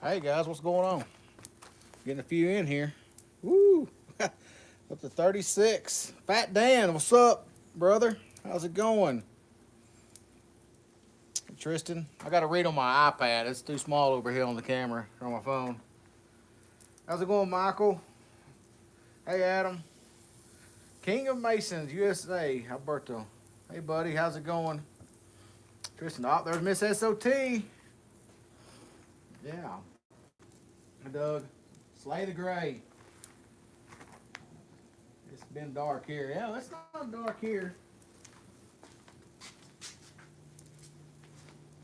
Hey guys, what's going on? Getting a few in here. Woo! Up to 36. Fat Dan, what's up, brother? How's it going? Tristan, I got to read on my iPad. It's too small over here on the camera on my phone. How's it going, Michael? Hey, Adam. King of Masons, USA, Alberto. Hey, buddy, how's it going? Tristan, oh, there's Miss SOT. Yeah. Doug, Slay the Gray. It's been dark here. Yeah, it's not dark here.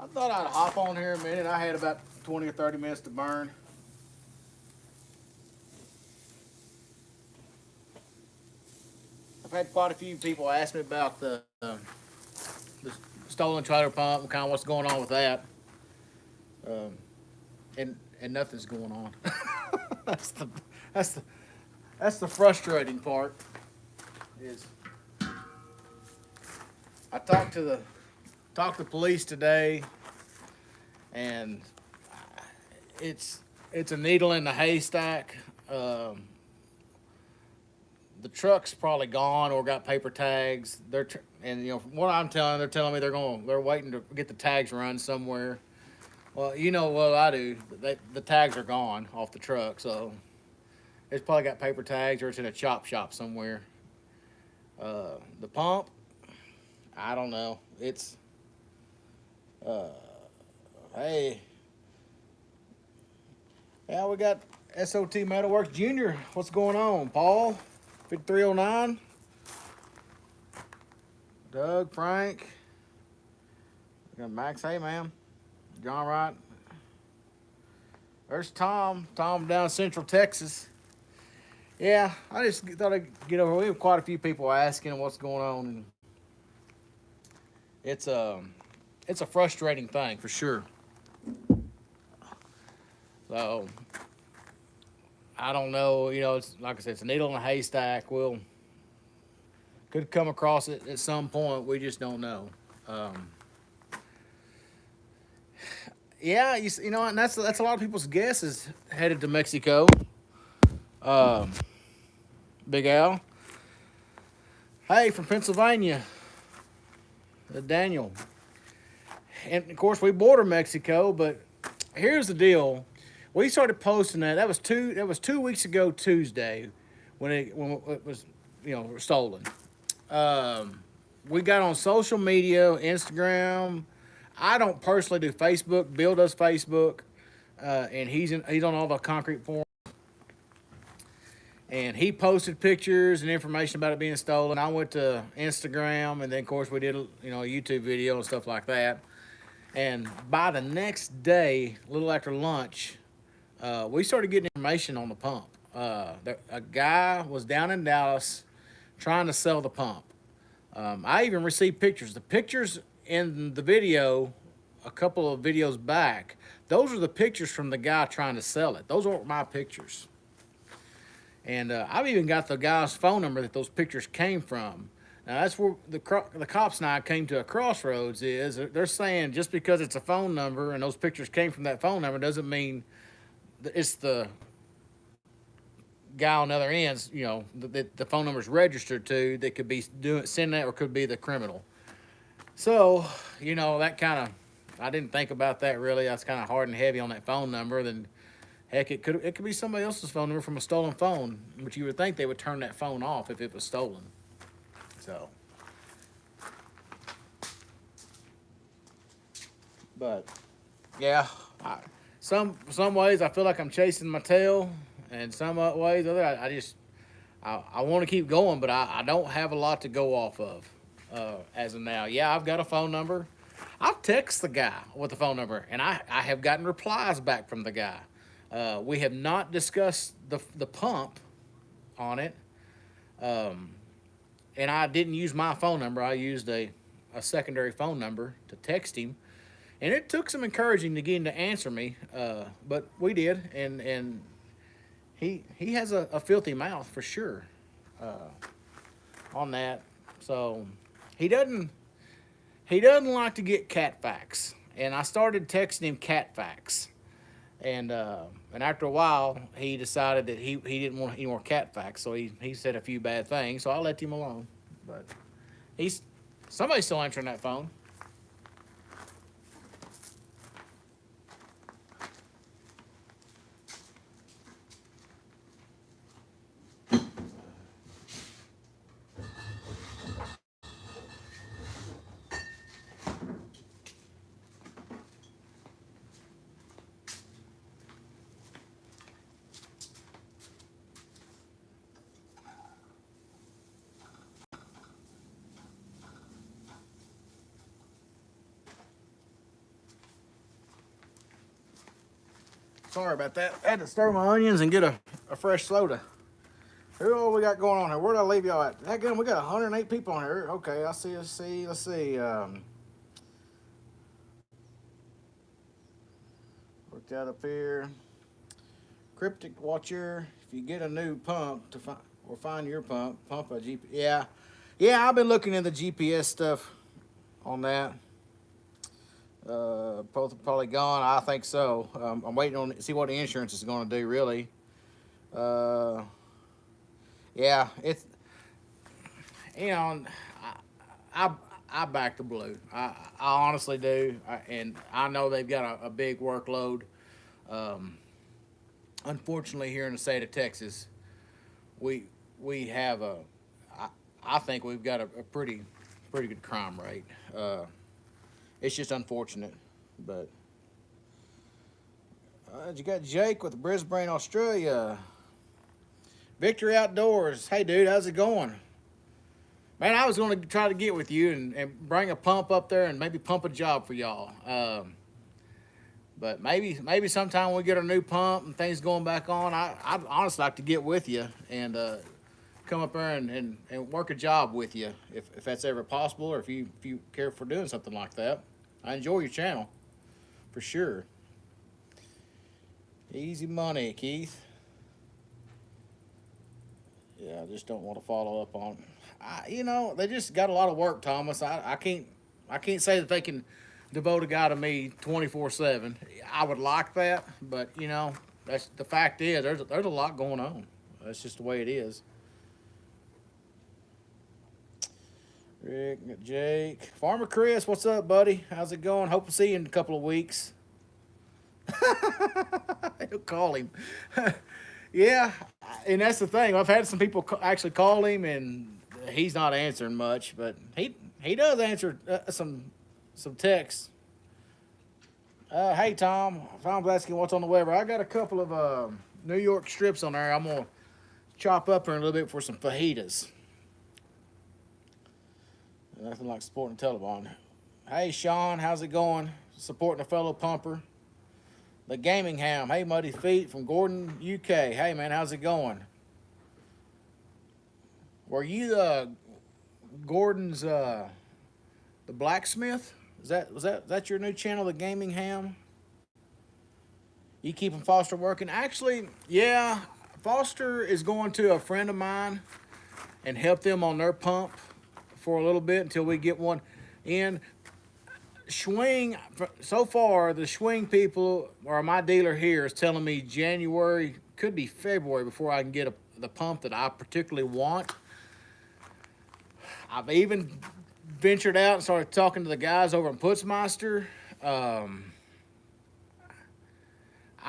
I thought I'd hop on here a minute. I had about 20 or 30 minutes to burn. I've had quite a few people ask me about the stolen trailer pump and kind of what's going on with that. Um, and nothing's going on. that's the that's the that's the frustrating part. Is I talked to police today, and it's a needle in the haystack. The truck's probably gone or got paper tags. And from what I'm telling, they're telling me they're waiting to get the tags run somewhere. Well, you know what I do. The tags are gone off the truck, so it's probably got paper tags or it's in a chop shop somewhere. The pump, I don't know. It's hey, yeah, we got SOT Metalworks Junior. What's going on, Paul? 5309. Doug, Frank. We got Max. Hey, man. John Wright. There's Tom. Tom down Central Texas. Yeah, I just thought I'd get over. We have quite a few people asking what's going on, and it's a frustrating thing for sure. So I don't know. It's like I said, it's a needle in a haystack. We'll could come across it at some point. We just don't know. Yeah, and that's a lot of people's guess is headed to Mexico. Um, Big Al. Hey, from Pennsylvania, Daniel. And of course, we border Mexico, but here's the deal: we started posting that. That was 2 weeks ago Tuesday, when it was stolen. We got on social media, Instagram. I don't personally do Facebook. Bill does Facebook, and he's on all the concrete forums. And he posted pictures and information about it being stolen. I went to Instagram, and then of course we did a YouTube video and stuff like that. And by the next day, a little after lunch, we started getting information on the pump. A guy was down in Dallas trying to sell the pump. I even received pictures. The pictures in the video, a couple of videos back, those are the pictures from the guy trying to sell it. Those aren't my pictures. And I've even got the guy's phone number that those pictures came from. Now, that's where the cops and I came to a crossroads is they're saying just because it's a phone number and those pictures came from that phone number doesn't mean it's the guy on the other end, that the phone number's registered to that could be sending that or could be the criminal. So, that kind of, I didn't think about that really. That's kind of hard and heavy on that phone number. Then, heck, it could be somebody else's phone number from a stolen phone, which you would think they would turn that phone off if it was stolen. So, but yeah, some ways I feel like I'm chasing my tail, and some ways I want to keep going, but I don't have a lot to go off of as of now. Yeah, I've got a phone number. I've texted the guy with the phone number, and I have gotten replies back from the guy. We have not discussed the pump on it. And I didn't use my phone number. I used a secondary phone number to text him. And it took some encouraging to get him to answer me, but we did. And he has a filthy mouth for sure on that. So he doesn't like to get cat facts. And I started texting him cat facts. And after a while, he decided that he didn't want any more cat facts, so he said a few bad things. So I left him alone. But he's somebody's still answering that phone. Sorry about that. I had to stir my onions and get a fresh soda. Here's what we got going on here. Where did I leave y'all at? Again, we got 108 people on here. Okay, I see. Let's see. Work that up here. Cryptic Watcher. If you get a new pump to find your pump a GPS. Yeah. I've been looking at the GPS stuff on that. Both probably gone. I think so. I'm waiting on see what the insurance is going to do. Really. Yeah, it's I back the blue. I honestly do, and I know they've got a big workload. Unfortunately, here in the state of Texas, we have I think we've got a pretty good crime rate. It's just unfortunate, but you got Jake with Brisbane, Australia. Victory Outdoors. Hey, dude, how's it going? Man, I was going to try to get with you and bring a pump up there and maybe pump a job for y'all. But maybe sometime we get a new pump and things going back on, I'd honestly like to get with you and come up there and work a job with you if that's ever possible, or if you care for doing something like that. I enjoy your channel, for sure. Easy money, Keith. Yeah, I just don't want to follow up on. They just got a lot of work, Thomas. I can't say that they can devote a guy to me 24/7. I would like that, but that's the fact is there's a lot going on. That's just the way it is. Rick, Jake, Farmer Chris, what's up, buddy? How's it going? Hope to see you in a couple of weeks. He'll call him. Yeah, and that's the thing. I've had some people actually call him, and he's not answering much, but he does answer some texts. Hey, Tom's asking what's on the Weber. I got a couple of New York strips on there. I'm gonna chop up here in a little bit for some fajitas. Nothing like supporting Telebond. Hey, Sean, how's it going? Supporting a fellow pumper. The Gaming Ham. Hey, Muddyfeet from Gordon, UK. Hey, man, how's it going? Were you Gordon's the blacksmith? Was that your new channel, the Gaming Ham? You keeping Foster working? Actually, yeah. Foster is going to a friend of mine and help them on their pump for a little bit until we get one in. Schwing, so far, the Schwing people, or my dealer here, is telling me January, could be February, before I can get the pump that I particularly want. I've even ventured out and started talking to the guys over in Putzmeister. I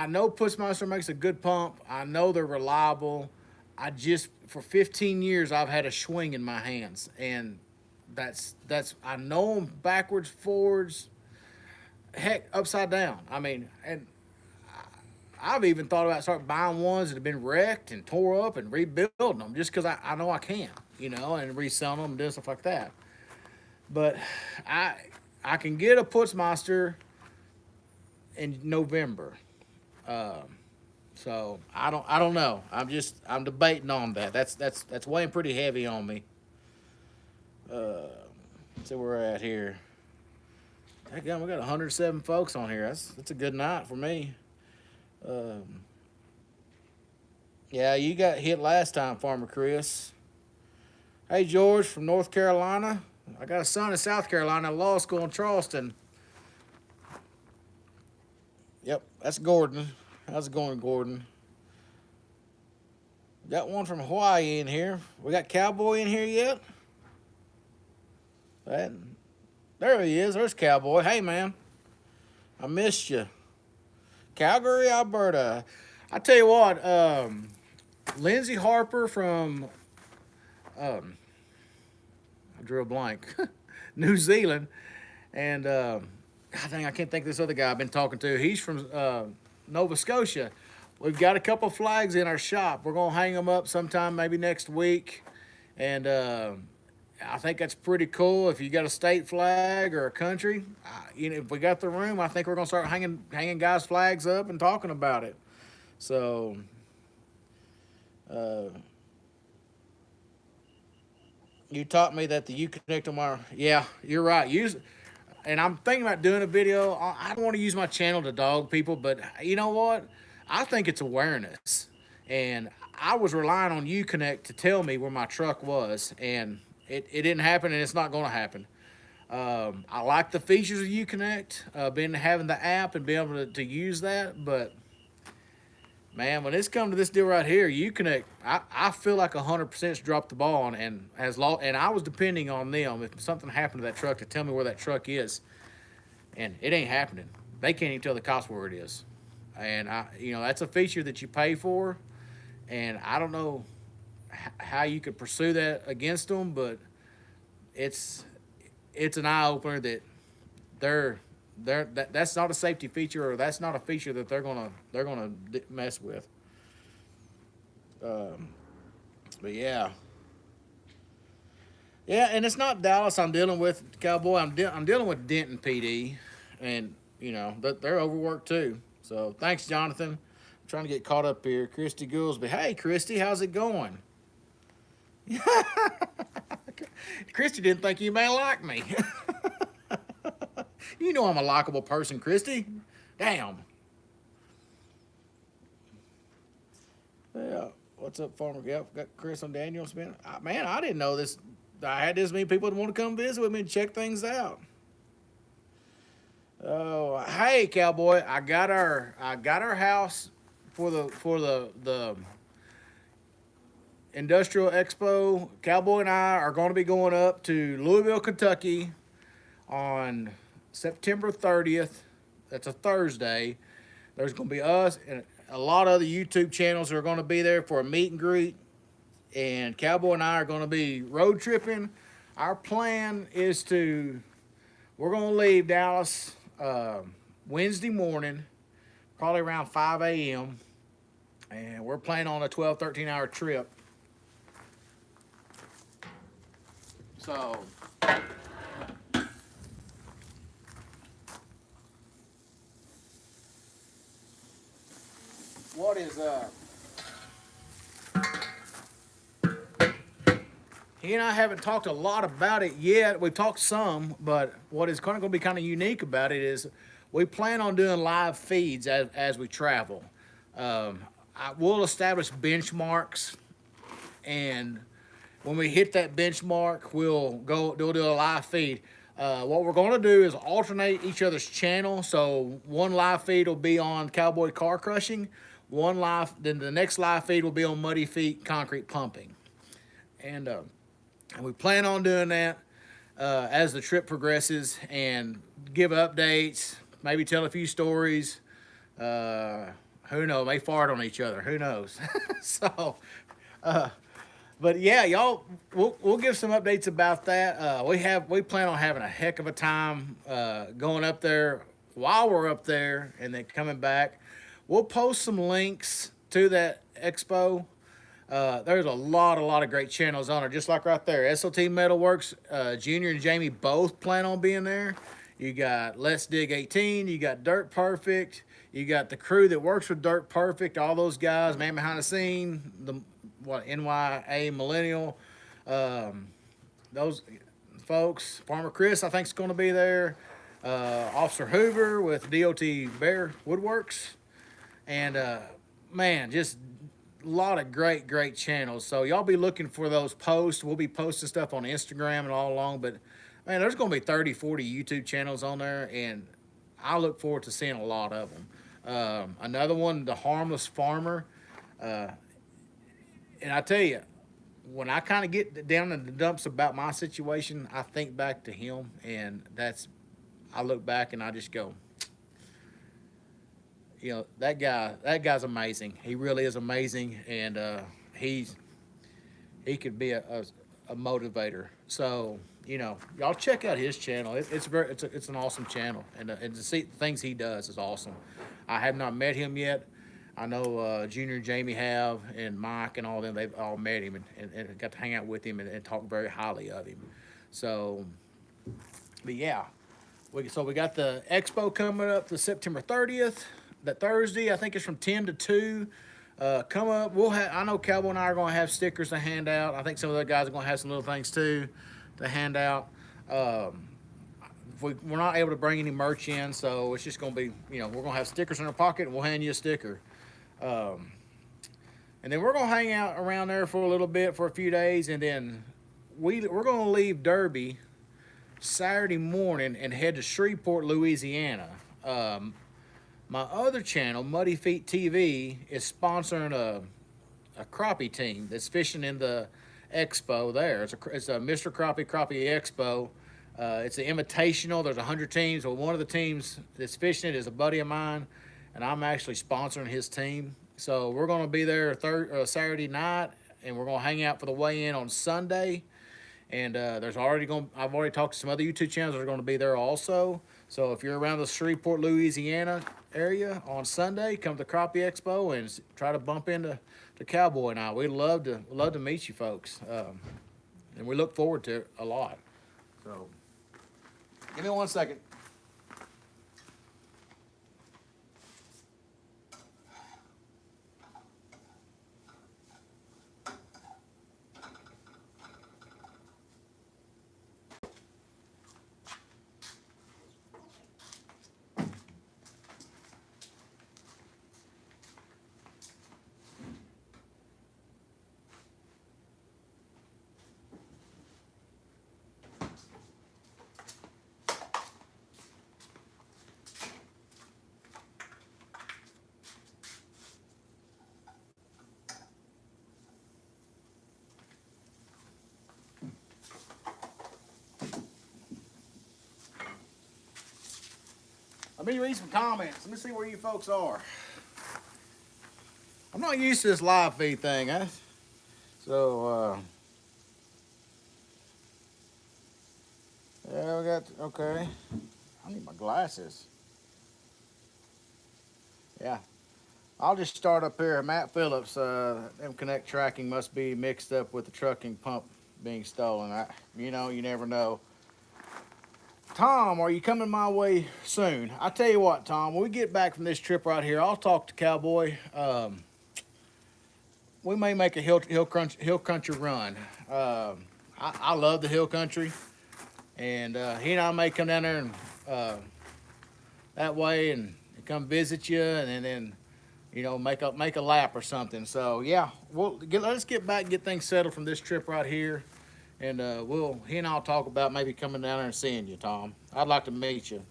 know Putzmeister makes a good pump. I know they're reliable. For 15 years, I've had a Schwing in my hands, and that's I know them backwards, forwards, heck, upside down. I mean, and I've even thought about starting buying ones that have been wrecked and tore up and rebuilding them, just because I know I can, and reselling them and doing stuff like that. But I can get a Putzmeister in November. So I don't know. I'm debating on that. That's weighing pretty heavy on me. Let's see where we're at here. Again, we got 107 folks on here. That's a good night for me. Yeah, you got hit last time, Farmer Chris. Hey, George from North Carolina. I got a son in South Carolina, law school in Charleston. Yep, that's Gordon. How's it going, Gordon? Got one from Hawaii in here. We got Cowboy in here yet? That, there he is. There's Cowboy. Hey, man. I missed you. Calgary, Alberta. I tell you what, Lindsay Harper from, I drew a blank, New Zealand. And, God dang, I can't think of this other guy I've been talking to. He's from Nova Scotia. We've got a couple flags in our shop. We're going to hang them up sometime, maybe next week. And I think that's pretty cool. If you got a state flag or a country, if we got the room, I think we're going to start hanging guys' flags up and talking about it. So, you taught me that the Uconnect on my, yeah, you're right. And I'm thinking about doing a video. I don't want to use my channel to dog people, but you know what? I think it's awareness. And I was relying on Uconnect to tell me where my truck was, and it didn't happen, and it's not going to happen. I like the features of Uconnect, been having the app and being able to use that, but man, when it's come to this deal right here, Uconnect, I feel like 100%'s dropped the ball and I was depending on them if something happened to that truck to tell me where that truck is, and it ain't happening. They can't even tell the cops where it is, and that's a feature that you pay for, and I don't know how you could pursue that against them, but it's an eye opener that that's not a safety feature, or that's not a feature that they're gonna mess with. But yeah, and it's not Dallas I'm dealing with, Cowboy. I'm dealing with Denton PD, and they're overworked too. So thanks, Jonathan. I'm trying to get caught up here. Christy Goolsby. Hey, Christy, how's it going? Christy didn't think you may like me. You know I'm a likable person, Christy. Damn. Yeah. What's up, Farmer? Yep, got Chris and Daniel spin. Man, I didn't know this. I had this many people that want to come visit with me and check things out. Oh, hey, Cowboy! I got our house for the Industrial Expo. Cowboy and I are going to be going up to Louisville, Kentucky on September 30th. That's a Thursday. There's going to be us and a lot of other YouTube channels are going to be there for a meet and greet. And Cowboy and I are going to be road tripping. Our plan is we're going to leave Dallas Wednesday morning, probably around 5 a.m. And we're planning on a 12, 13-hour trip. So, what is he and I haven't talked a lot about it yet. We've talked some, but what is going to be kind of unique about it is we plan on doing live feeds as we travel. We'll establish benchmarks, and when we hit that benchmark, we'll do a live feed. What we're going to do is alternate each other's channel. So one live feed will be on Cowboy Car Crushing. Then the next live feed will be on Muddyfeet Concrete Pumping. And we plan on doing that as the trip progresses and give updates, maybe tell a few stories. Who knows? May fart on each other. Who knows? So, but yeah, y'all, we'll give some updates about that. We plan on having a heck of a time going up there while we're up there and then coming back. We'll post some links to that expo. There's a lot of great channels on it, just like right there. SLT Metalworks, Junior and Jamie both plan on being there. You got Let's Dig 18, you got Dirt Perfect, you got the crew that works with Dirt Perfect, all those guys, man behind the scene, NYA Millennial, those folks. Farmer Chris, I think, is going to be there. Officer Hoover with DOT Bear Woodworks. And, man, just a lot of great channels. So y'all be looking for those posts. We'll be posting stuff on Instagram and all along. But, man, there's going to be 30, 40 YouTube channels on there. And I look forward to seeing a lot of them. Another one, the harmless farmer. Uh, and I tell you, when I kind of get down in the dumps about my situation, I think back to him, and I look back and I just go, that guy's amazing. He really is amazing, and he could be a motivator. So y'all check out his channel. It's an awesome channel, and to see the things he does is awesome. I have not met him yet. I know Junior and Jamie have, and Mike and all them. They've all met him and got to hang out with him and talk very highly of him. So, but yeah, we got the expo coming up the September 30th. That Thursday, I think it's from 10 to 2. Come up. I know Cowboy and I are going to have stickers to hand out. I think some of the guys are going to have some little things too to hand out. We're not able to bring any merch in, so it's just going to be, we're going to have stickers in our pocket and we'll hand you a sticker. And then we're going to hang out around there for a little bit for a few days, and then we're going to leave Derby Saturday morning and head to Shreveport, Louisiana. My other channel, Muddyfeet TV, is sponsoring a crappie team that's fishing in the expo there. It's a Mr. Crappie Expo. It's an invitational. There's 100 teams. Well, one of the teams that's fishing it is a buddy of mine, and I'm actually sponsoring his team. So we're going to be there Saturday night, and we're going to hang out for the weigh-in on Sunday. And I've already talked to some other YouTube channels that are going to be there also. So if you're around the Shreveport, Louisiana area on Sunday, come to Crappie Expo and try to bump into Cowboy and I. We'd love to meet you folks, and we look forward to it a lot. So give me 1 second. Let me read some comments. Let me see where you folks are. I'm not used to this live feed thing, huh? So, yeah, we got, okay. I need my glasses. Yeah. I'll just start up here. Matt Phillips, them connect tracking must be mixed up with the trucking pump being stolen. You never know. Tom, are you coming my way soon? I tell you what, Tom, when we get back from this trip right here, I'll talk to Cowboy. We may make a hill country run. I love the hill country, and he and I may come down there and that way and come visit you, and then make a lap or something. So yeah, let's get back and get things settled from this trip right here. And he and I'll talk about maybe coming down there and seeing you, Tom. I'd like to meet you.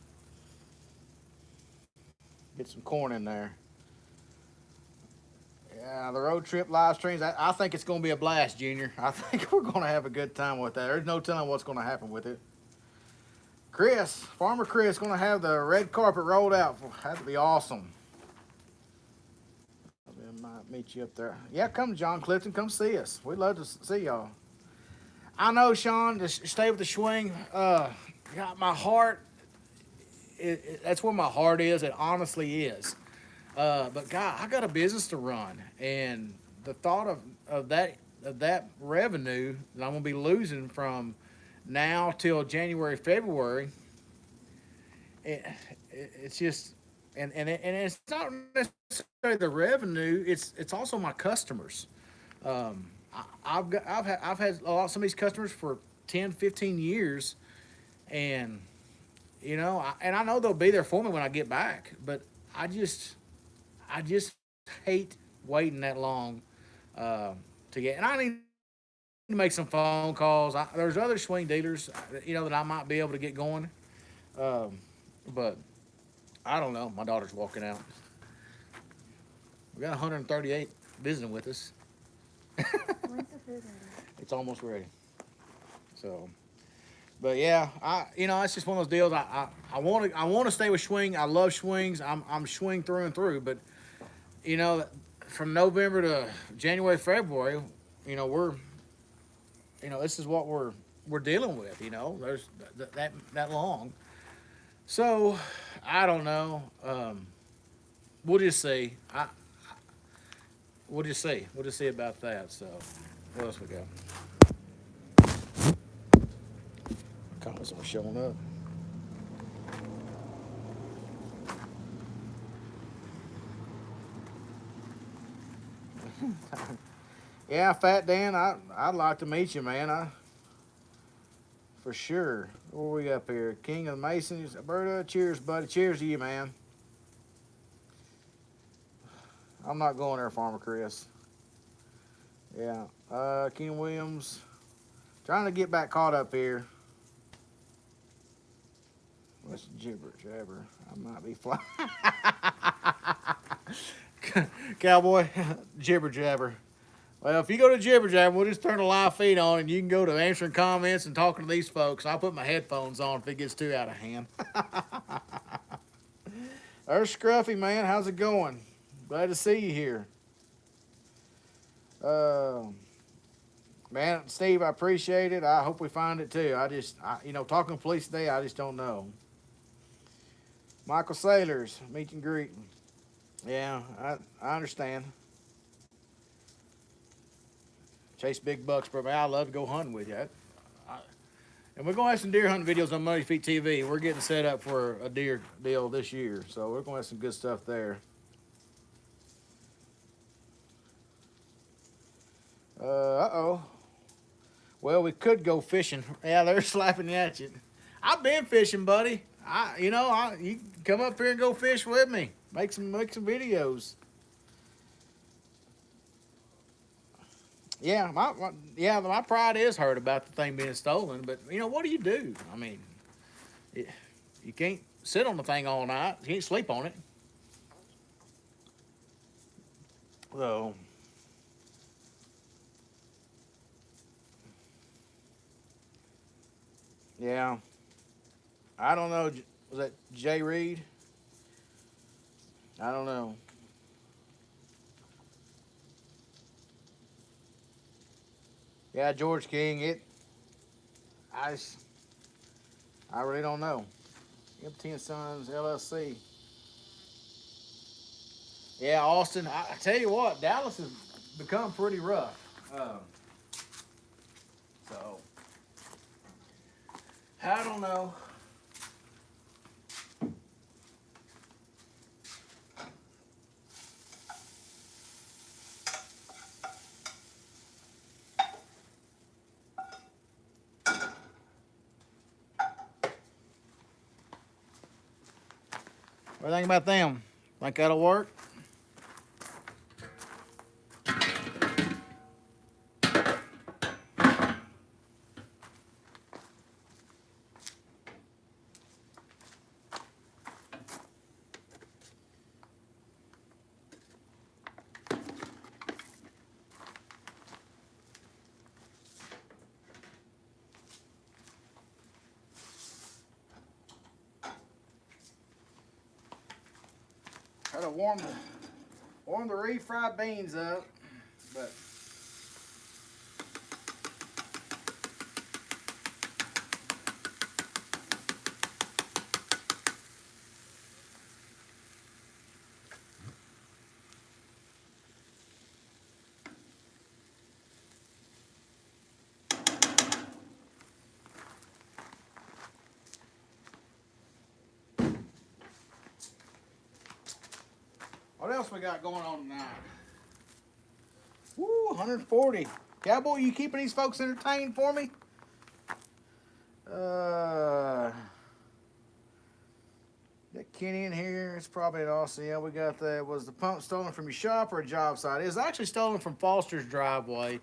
Get some corn in there. Yeah, the road trip live streams. I think it's going to be a blast, Junior. I think we're going to have a good time with that. There's no telling what's going to happen with it. Farmer Chris, going to have the red carpet rolled out. That'd be awesome. I might meet you up there. Yeah, come, John Clifton. Come see us. We'd love to see y'all. I know, Sean, to stay with the swing, got my heart, that's where my heart is. It honestly is. But God, I got a business to run, and the thought of that revenue that I'm going to be losing from now till January, February, it's just, and it's not necessarily the revenue. It's also my customers. I've had some of these customers for 10, 15 years, and I know they'll be there for me when I get back, but I just hate waiting that long to get. And I need to make some phone calls. There's other swing dealers, that I might be able to get going, but I don't know. My daughter's walking out. We got 138 visiting with us. When's the food ready? It's almost ready. So, but yeah, it's just one of those deals. I want to stay with swing. I love swings. I'm swing through and through. But you know, from November to January, February, we're this is what we're dealing with. There's that long. So I don't know. We'll just see. We'll just see. We'll just see about that. So what else we got? Comments are showing up. Yeah, Fat Dan, I'd like to meet you, man. For sure. What we up here? King of the Masons, Alberta. Cheers, buddy. Cheers to you, man. I'm not going there, Farmer Chris. Yeah. King Williams. Trying to get back caught up here. What's jibber jabber? I might be flying. Cowboy, jibber jabber. Well, if you go to Jibber Jabber, we'll just turn the live feed on and you can go to answering comments and talking to these folks. I'll put my headphones on if it gets too out of hand. There's Scruffy, man. How's it going? Glad to see you here. Man, Steve, I appreciate it. I hope we find it too. Talking to police today, I just don't know. Michael Sailors, meet and greet. Yeah, I understand. Chase big bucks, bro. I love to go hunting with you. And we're going to have some deer hunting videos on Muddyfeet TV. We're getting set up for a deer deal this year. So we're going to have some good stuff there. Uh-oh. Well, we could go fishing. Yeah, they're slapping at you. I've been fishing, buddy. You can come up here and go fish with me. Make some videos. Yeah, my pride is hurt about the thing being stolen. But what do you do? I mean, you can't sit on the thing all night. You can't sleep on it. So, yeah, I don't know. Was that Jay Reed? I don't know. Yeah, George King. I really don't know. M10 Sons LLC. Yeah, Austin. I tell you what, Dallas has become pretty rough. So I don't know. What do you think about them? Think that'll work? Try to warm the refried beans up, but what else we got going on tonight? Woo, 140. Cowboy, you keeping these folks entertained for me? That Kenny in here, it's probably an Austin. Yeah, we got that. Was the pump stolen from your shop or a job site? It was actually stolen from Foster's driveway.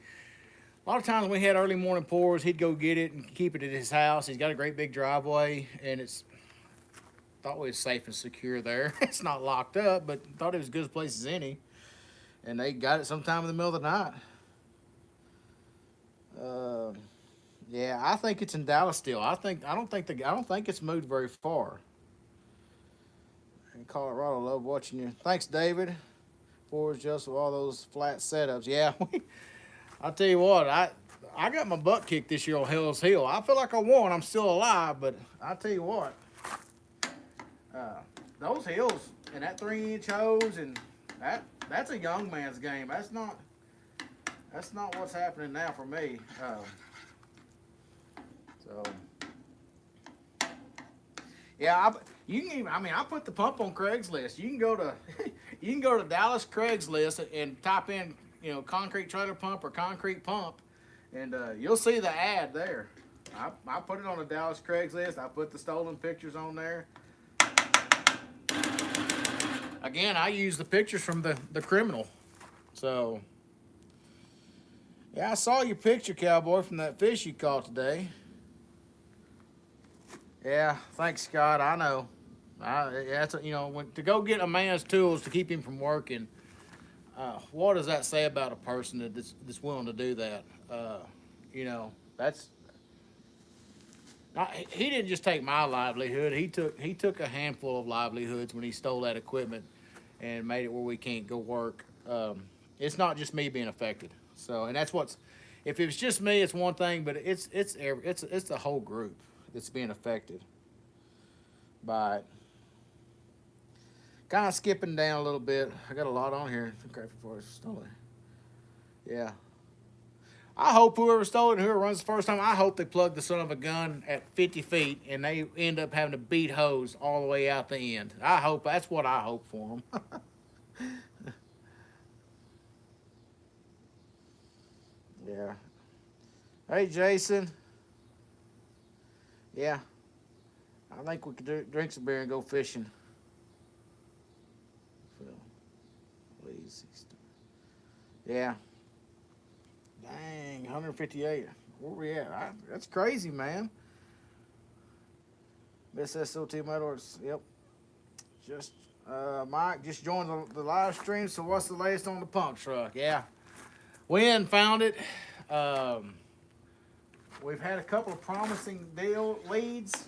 A lot of times when we had early morning pours, he'd go get it and keep it at his house. He's got a great big driveway, and it's thought we was safe and secure there. It's not locked up, but thought it was as good a place as any. and they got it sometime in the middle of the night. Uh, yeah, I think it's in Dallas still. I don't think it's moved very far. In Colorado, love watching you. Thanks, David. Forrest, Joseph, all those flat setups. Yeah, I'll tell you what, I got my butt kicked this year on Hell's Hill. I feel like I won. I'm still alive, but I'll tell you what, uh, those hills and that 3-inch hose and that's a young man's game. That's not what's happening now for me. So yeah, you can even, I mean, I put the pump on Craigslist. You can go to you can go to Dallas Craigslist and type in, concrete trailer pump or concrete pump, and you'll see the ad there. I put it on the Dallas Craigslist. I put the stolen pictures on there. Again, I use the pictures from the criminal. So yeah, I saw your picture, cowboy, from that fish you caught today. Yeah, thanks, Scott. I know. That's to go get a man's tools to keep him from working. What does that say about a person that's willing to do that? That's not, he didn't just take my livelihood. He took a handful of livelihoods when he stole that equipment and made it where we can't go work. It's not just me being affected. So, and that's what's. If it was just me, it's one thing, but it's the whole group that's being affected by it. Kind of skipping down a little bit. I got a lot on here. Okay, before it's stolen. Yeah. I hope whoever stole it and whoever runs the first time, I hope they plug the son of a gun at 50 feet and they end up having to beat hose all the way out the end. That's what I hope for them. Yeah. Hey, Jason. Yeah. I think we could drink some beer and go fishing. Please. Yeah. Dang, 158. Where we at? That's crazy, man. Miss SOT Motors. Yep. Just Mike just joined the live stream. So what's the latest on the pump truck? Yeah. Wynn found it. We've had a couple of promising leads.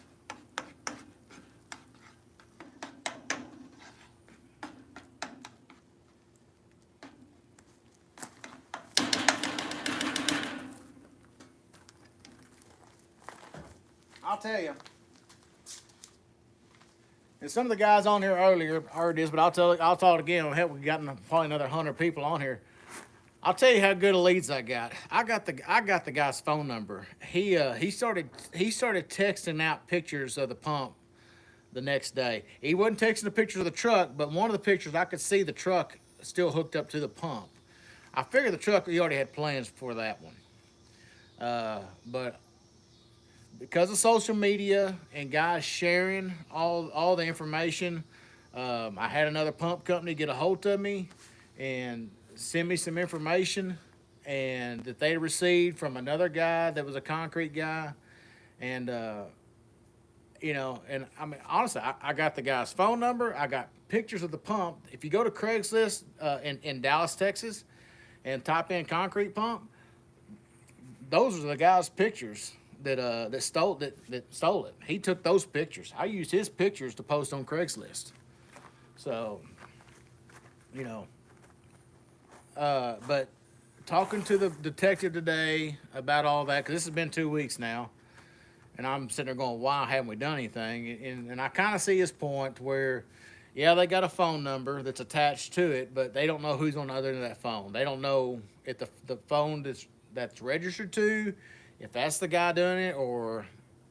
I'll tell you. And some of the guys on here earlier heard this, but I'll tell it again. Hell, we got probably another 100 people on here. I'll tell you how good of leads I got. I got the guy's phone number. He started texting out pictures of the pump the next day. He wasn't texting the pictures of the truck, but one of the pictures I could see the truck still hooked up to the pump. I figured the truck, he already had plans for that one. But because of social media and guys sharing all the information, I had another pump company get a hold of me and send me some information and that they received from another guy that was a concrete guy. And, and I mean, honestly, I got the guy's phone number. I got pictures of the pump. If you go to Craigslist in Dallas, Texas, and type in concrete pump, those are the guy's pictures that stole it. He took those pictures. I used his pictures to post on Craigslist. So, but talking to the detective today about all that, because this has been 2 weeks now, and I'm sitting there going, why haven't we done anything? And I kind of see his point where, yeah, they got a phone number that's attached to it, but they don't know who's on the other end of that phone. They don't know if the phone that's registered to, if that's the guy doing it, or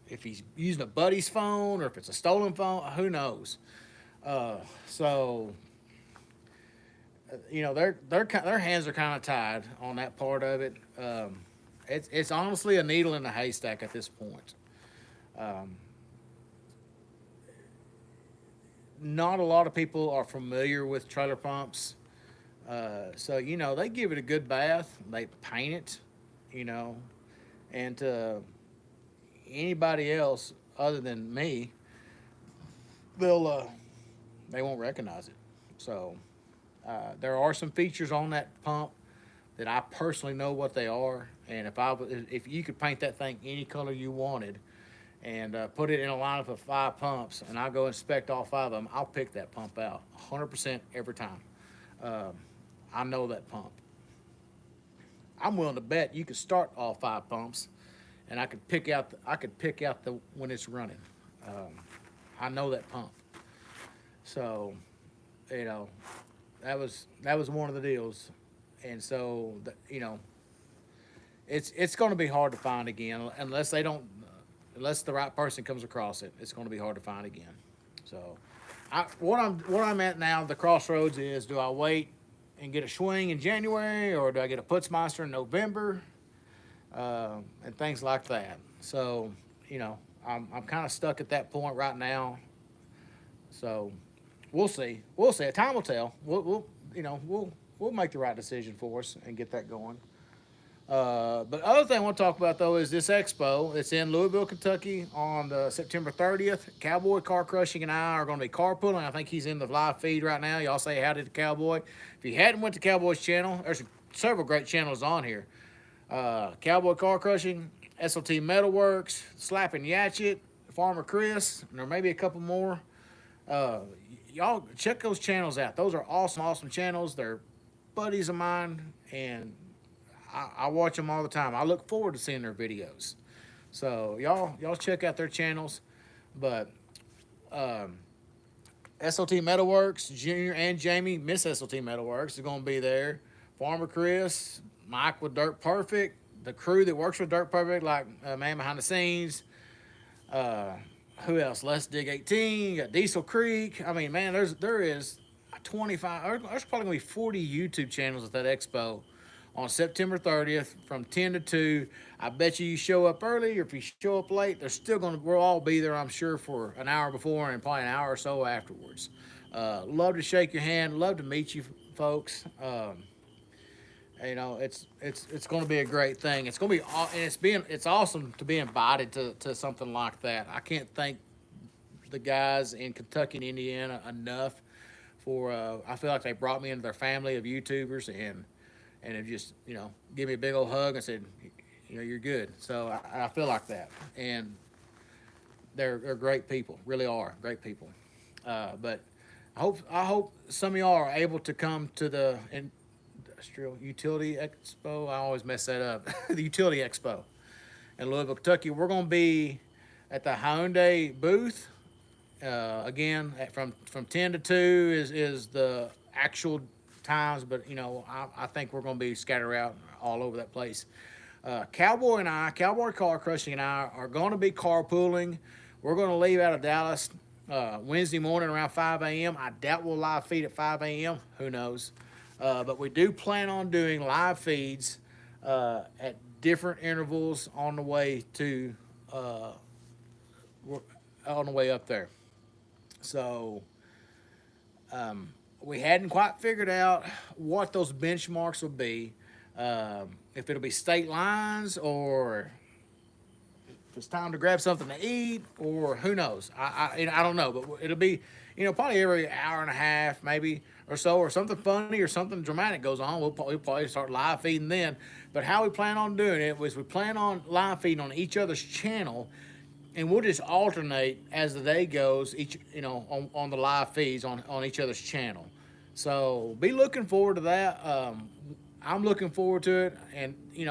if he's using a buddy's phone, or if it's a stolen phone. Who knows? So their hands are kind of tied on that part of it. It's honestly a needle in a haystack at this point. Not a lot of people are familiar with trailer pumps. So they give it a good bath. They paint it, and to anybody else other than me, they won't recognize it. So There are some features on that pump that I personally know what they are, and if you could paint that thing any color you wanted, and put it in a lineup of 5 pumps, and I go inspect all 5 of them, I'll pick that pump out 100% every time. Um, I know that pump. I'm willing to bet you could start all 5 pumps, and I could pick out the when it's running. Um, I know that pump, so you know that was one of the deals, and so it's going to be hard to find again unless the right person comes across it. It's going to be hard to find again. So, what I'm at now, the crossroads is: do I wait and get a swing in January, or do I get a Putzmeister in November, and things like that. So, I'm kind of stuck at that point right now. So, we'll see. We'll see. Time will tell. We'll make the right decision for us and get that going. But other thing I want to talk about though is this expo. It's in Louisville, Kentucky on September 30th. Cowboy Car Crushing and I are going to be carpooling. I think he's in the live feed right now. Y'all say howdy to Cowboy. If you hadn't went to Cowboy's channel, there's several great channels on here. Cowboy Car Crushing, SLT Metalworks, Slapping Yatchet, Farmer Chris, and there may be a couple more. Y'all check those channels out. Those are awesome, awesome channels. They're buddies of mine, and I watch them all the time. I look forward to seeing their videos. So y'all check out their channels. But SLT Metalworks, Junior and Jamie, Miss SLT Metalworks, is going to be there. Farmer Chris, Mike with Dirt Perfect, the crew that works with Dirt Perfect, like Man Behind the Scenes. Who else? Let's Dig 18. You got Diesel Creek. I mean, man, there is 25. There's probably going to be 40 YouTube channels at that expo on September 30th from 10 to 2. I bet you show up early, or if you show up late, we'll all be there, I'm sure, for an hour before and probably an hour or so afterwards. Love to shake your hand. Love to meet you folks. It's going to be a great thing. It's going to be, and it's awesome to be invited to something like that. I can't thank the guys in Kentucky and Indiana enough for, I feel like they brought me into their family of YouTubers, and it just, give me a big old hug and said, you're good. So I feel like that. And they're great people, really are great people. But I hope some of y'all are able to come to the Industrial Utility Expo. I always mess that up. The Utility Expo in Louisville, Kentucky. We're going to be at the Hyundai booth. Again, from 10 to 2 is the actual times, but I think we're going to be scattered out all over that place. Cowboy Car Crushing and I are going to be carpooling. We're going to leave out of Dallas Wednesday morning around 5 a.m. I doubt we'll live feed at 5 a.m. Who knows? But we do plan on doing live feeds at different intervals on the way up there. So we hadn't quite figured out what those benchmarks will be. If it'll be state lines, or if it's time to grab something to eat, or who knows. I don't know, but it'll be probably every hour and a half maybe or so, or something funny or something dramatic goes on. We'll probably start live feeding then. But how we plan on doing it was we plan on live feeding on each other's channel, and we'll just alternate as the day goes, on the live feeds on each other's channel. So be looking forward to that. I'm looking forward to it, and and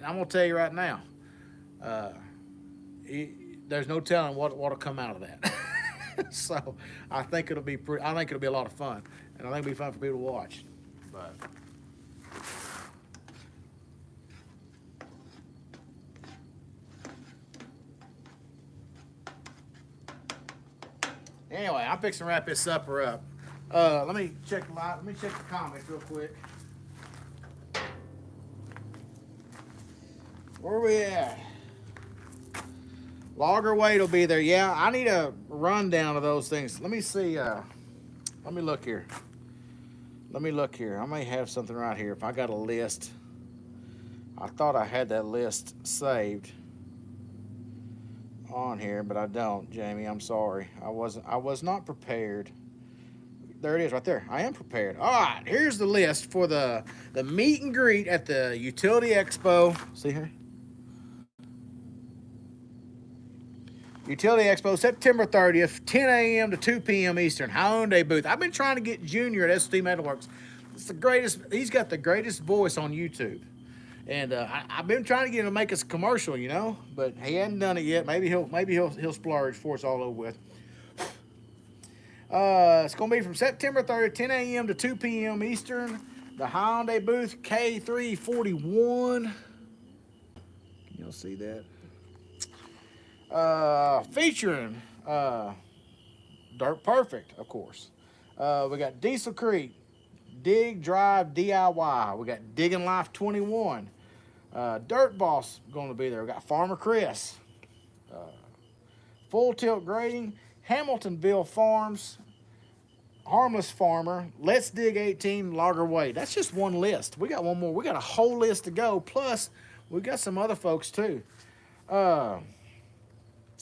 I'm gonna tell you right now, there's no telling what'll come out of that. So I think it'll be a lot of fun, and I think it'll be fun for people to watch. But anyway, I'm fixing to wrap this supper up. Let me check the comments real quick. Where we at? Logger weight will be there. Yeah, I need a rundown of those things. Let me see. Let me look here. I may have something right here. If I got a list. I thought I had that list saved on here, but I don't, Jamie. I'm sorry. I was not prepared. There it is right there. I am prepared. All right, here's the list for the meet and greet at the Utility Expo. See here? Utility Expo, September 30th, 10 a.m. to 2 p.m. Eastern. Hyundai booth. I've been trying to get Junior at ST Metalworks. It's the greatest. He's got the greatest voice on YouTube. And I've been trying to get him to make us a commercial, you know, but he hadn't done it yet. Maybe he'll splurge before it's all over with. It's gonna be from September 30th, 10 a.m. to 2 p.m. Eastern. The Hyundai booth K341. Can y'all see that? Featuring Dirt Perfect, of course. We got Diesel Creek, Dig Drive DIY. We got Digging Life 21. Dirt Boss going to be there. We got Farmer Chris. Full Tilt Grading, Hamiltonville Farms, Harmless Farmer, Let's Dig 18, Logger Way. That's just one list. We got one more. We got a whole list to go. Plus, we got some other folks too.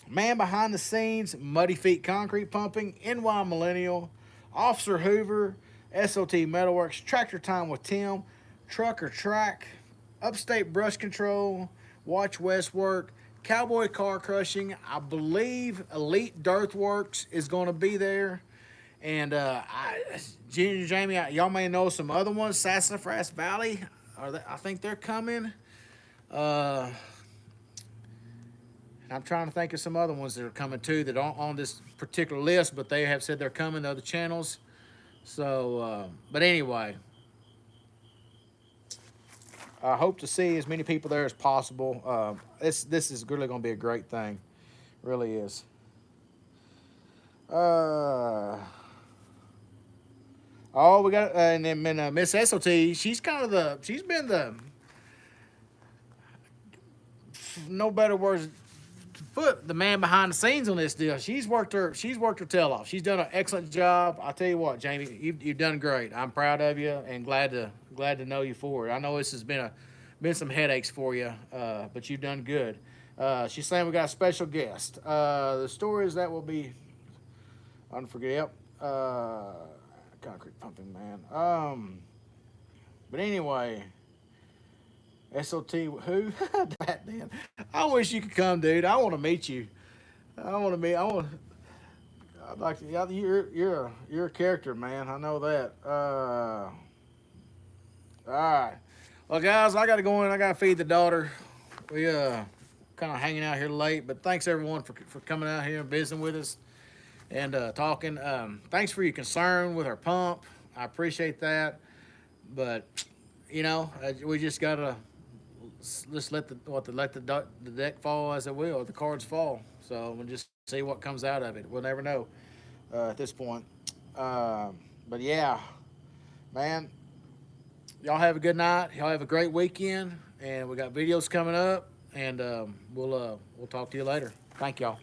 Man Behind the Scenes, Muddyfeet Concrete Pumping, NY Millennial, Officer Hoover, SOT Metalworks, Tractor Time with Tim, Trucker Track, Upstate Brush Control, Watch West Work, Cowboy Car Crushing. I believe Elite Dirtworks is going to be there. And Junior Jamie, y'all may know some other ones. Sassafras Valley, I think they're coming. I'm trying to think of some other ones that are coming too that aren't on this particular list, but they have said they're coming to other channels. So, but anyway, I hope to see as many people there as possible. This is really going to be a great thing, really is. Oh, we got and then Miss SOT. She's been the no better words put the man behind the scenes on this deal. She's worked her tail off. She's done an excellent job. I'll tell you what, Jamie, you've done great. I'm proud of you and glad to know you for it. I know this has been some headaches for you, but you've done good. She's saying we got a special guest. The stories that will be unforgettable. Concrete Pumping Man. But anyway. SOT who? Batman. I wish you could come, dude. I want to meet you. I'd like to. You're a character, man. I know that. All right. Well, guys, I got to go in. I got to feed the daughter. We kind of hanging out here late, but thanks everyone for coming out here and visiting with us and talking. Thanks for your concern with our pump. I appreciate that, but you know, we just gotta. Just let the deck fall as it will, the cards fall. So we'll just see what comes out of it. We'll never know at this point. But yeah, man, y'all have a good night. Y'all have a great weekend, and we got videos coming up, and we'll talk to you later. Thank y'all.